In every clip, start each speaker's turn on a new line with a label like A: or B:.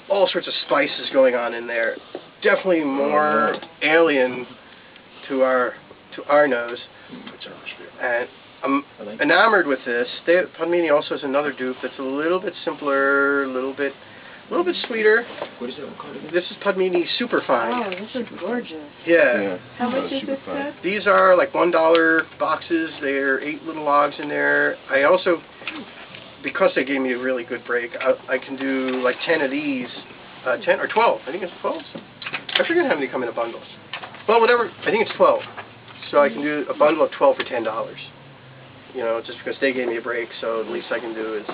A: all sorts of spices going on in there. Definitely more alien to our nose. And I'm enamored with this. Padmini also has another dupe that's a little bit simpler, a little bit sweeter.
B: What is it called again?
A: This is Padmini Superfine.
C: Oh, this is gorgeous.
A: Yeah.
C: How much is this, Seth?
A: These are like $1 boxes. There are 8 little logs in there. I also, because they gave me a really good break, I can do like 10 of these. 10 or 12. I think it's 12. I forget how many come in a bundle. Well, whatever. I think it's 12. So I can do a bundle of 12 for $10. You know, just because they gave me a break, so the least I can do is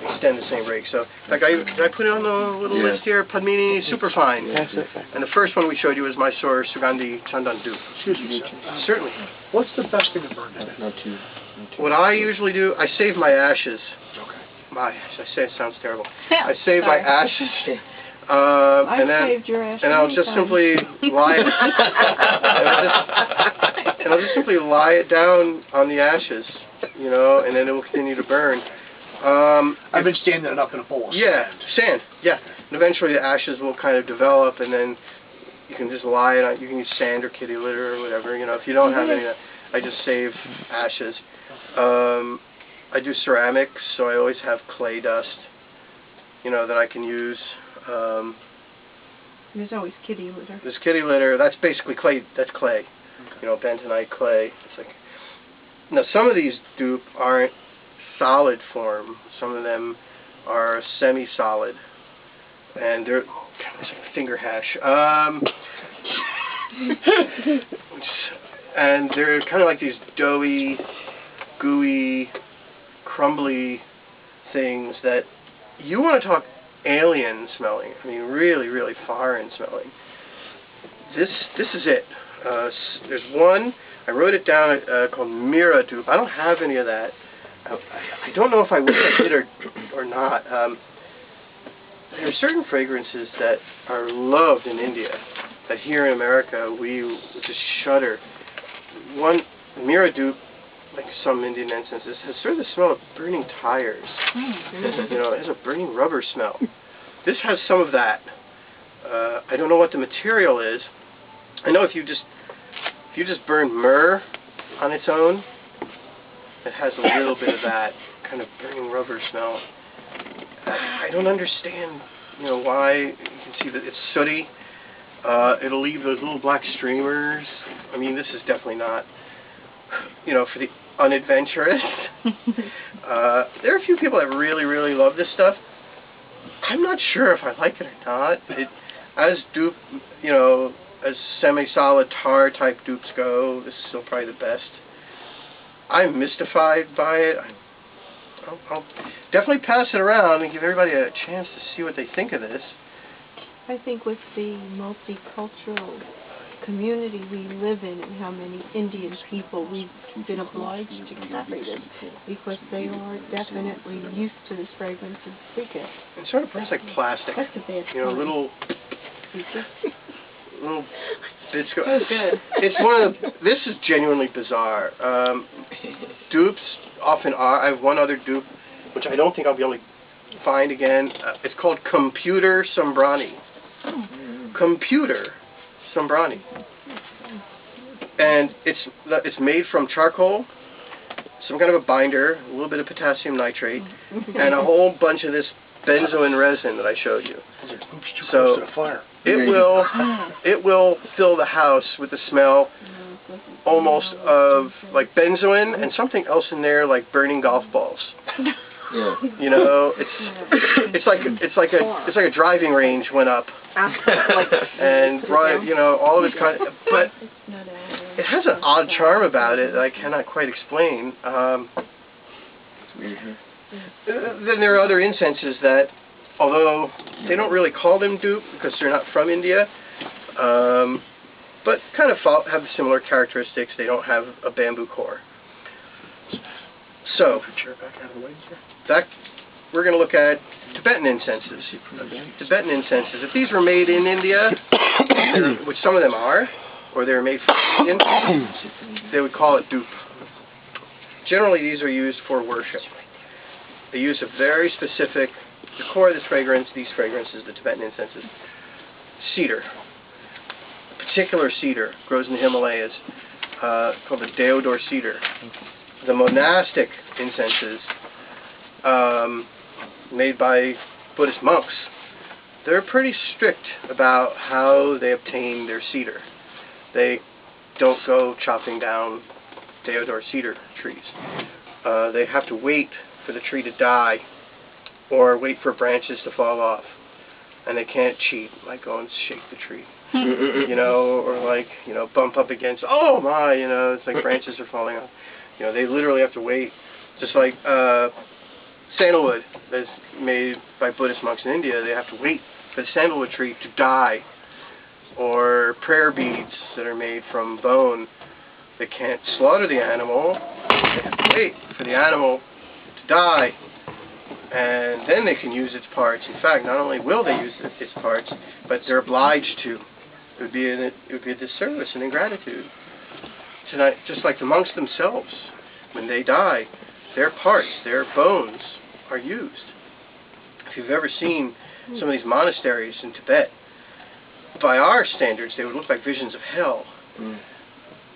A: extend the same break. So, like, I put it on the little list here, Padmini Superfine. And the first one we showed you was Mysore Sugandhi Chandan Dupe.
D: Excuse me,
A: Certainly.
D: What's the best thing to burn in it?
B: Not too.
A: What I usually do, I save my ashes.
D: Okay.
A: I say it sounds terrible. I save my ashes.
C: I've saved your ashes.
A: And I'll just simply lie it. and I'll just simply lie it down on the ashes, you know, and then it will continue to burn.
D: I've been standing it up in a bowl of
A: sand. Yeah. And eventually the ashes will kind of develop, and then you can just lie it on. You can use sand or kitty litter or whatever. You know, if you don't have any, I just save ashes. I do ceramics, so I always have clay dust, you know, that I can use.
C: There's always kitty litter.
A: There's kitty litter. That's basically clay. That's clay. Okay. You know, bentonite clay. It's like, now some of these dupe aren't solid form. Some of them are semi-solid, and they're it's like finger hash. And they're kind of like these doughy, gooey, crumbly things that you want to talk alien smelling. I mean, really, really foreign smelling. This is it. There's one. I wrote it down called Mira Dupe. I don't have any of that. I don't know if I wish I did or not. There are certain fragrances that are loved in India that here in America we just shudder. One Mira Dupe, like some Indian incenses, has sort of the smell of burning tires. You know, it has a burning rubber smell. This has some of that. I don't know what the material is. I know if you just burn myrrh on its own, it has a little bit of that kind of burning rubber smell. I don't understand, you know, why. You can see that it's sooty. It'll leave those little black streamers. I mean, this is definitely not, you know, for the unadventurous. There are a few people that really, really love this stuff. I'm not sure if I like it or not. As dupe, you know, as semi-solid tar type dupes go, this is still probably the best. I'm mystified by it. I'll definitely pass it around and give everybody a chance to see what they think of this.
C: I think with the multicultural community we live in and how many Indian people we've been obliged to carry this because they are definitely used to this fragrance and seek it.
A: It sort of burns like plastic.
C: That's a bad
A: You know, little bits go.
C: Oh, good.
A: It's one of the, this is genuinely bizarre. Dupes often are. I have one other dupe, which I don't think I'll be able to find again. It's called Computer Sambrani. Computer Sambrani. And it's made from charcoal, some kind of a binder, a little bit of potassium nitrate, and a whole bunch of this benzoin resin that I showed you. So it will fill the house with the smell almost of like benzoin and something else in there like burning golf balls.
B: Yeah.
A: You know, it's like a driving range went up and brought, you know, all of its kind of, but it has an odd charm about it that I cannot quite explain. Then there are other incenses that, although they don't really call them dupe because they're not from India, but kind of have similar characteristics. They don't have a bamboo core. So, we're going to look at Tibetan incenses. Tibetan incenses. If these were made in India, which some of them are, or they're made from Indian, they would call it dupe. Generally, these are used for worship. They use a very specific the core of this fragrance, these fragrances, the Tibetan incenses, cedar. A particular cedar grows in the Himalayas called the deodar cedar. The monastic incenses made by Buddhist monks, they're pretty strict about how they obtain their cedar. They don't go chopping down deodar cedar trees. They have to wait for the tree to die or wait for branches to fall off. And they can't cheat, like go and shake the tree, you know, or like, you know, bump up against, oh my, you know, it's like branches are falling off. You know, they literally have to wait. Just like sandalwood that's made by Buddhist monks in India, they have to wait for the sandalwood tree to die. Or prayer beads that are made from bone. They can't slaughter the animal. They have to wait for the animal to die. And then they can use its parts. In fact, not only will they use its parts, but they're obliged to. It would be a disservice and ingratitude. Tonight, just like the monks themselves, when they die, their parts, their bones, are used. If you've ever seen some of these monasteries in Tibet, by our standards, they would look like visions of hell.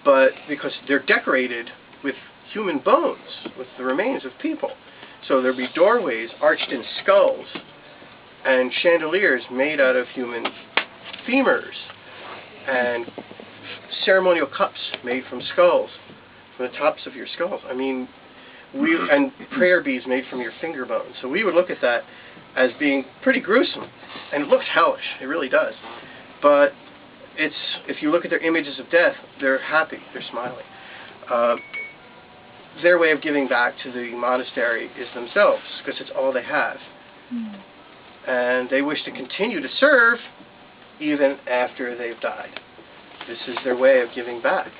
A: But because they're decorated with human bones, with the remains of people. So there'll be doorways arched in skulls and chandeliers made out of human femurs and ceremonial cups made from skulls, from the tops of your skulls. I mean, and prayer beads made from your finger bones. So we would look at that as being pretty gruesome, and it looks hellish. It really does. But if you look at their images of death, they're happy. They're smiling. Their way of giving back to the monastery is themselves, because it's all they have. And they wish to continue to serve even after they've died. This is their way of giving back.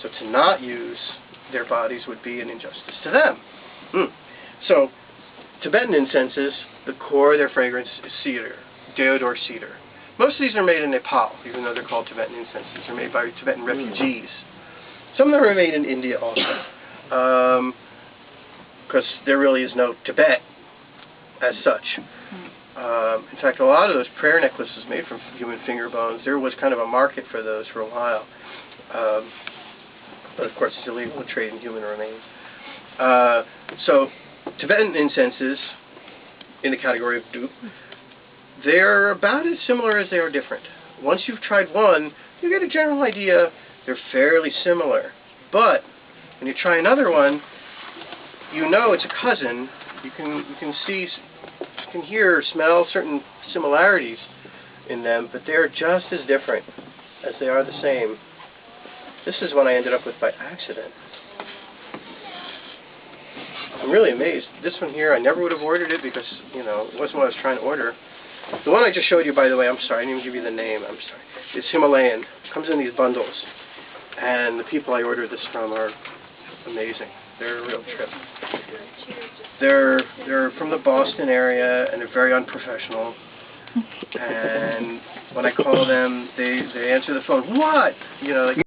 A: So to not use their bodies would be an injustice to them. So Tibetan incenses, the core of their fragrance is cedar, deodar cedar. Most of these are made in Nepal, even though they're called Tibetan incenses. They're made by Tibetan refugees. Some of them are made in India also. Because there really is no Tibet as such. In fact, a lot of those prayer necklaces made from human finger bones, there was kind of a market for those for a while. But of course it's illegal to trade in human remains. So Tibetan incenses, in the category of Dhoop, they're about as similar as they are different. Once you've tried one, you get a general idea. They're fairly similar. But when you try another one, you know it's a cousin. You can see, you can hear, smell certain similarities in them, but they're just as different as they are the same. This is one I ended up with by accident. I'm really amazed. This one here, I never would have ordered it because, you know, it wasn't what I was trying to order. The one I just showed you, by the way, I'm sorry, I didn't even give you the name, I'm sorry. It's Himalayan. It comes in these bundles. And the people I ordered this from are amazing. They're a real trip. They're from the Boston area, and they're very unprofessional. And when I call them, they answer the phone, what? You know, like,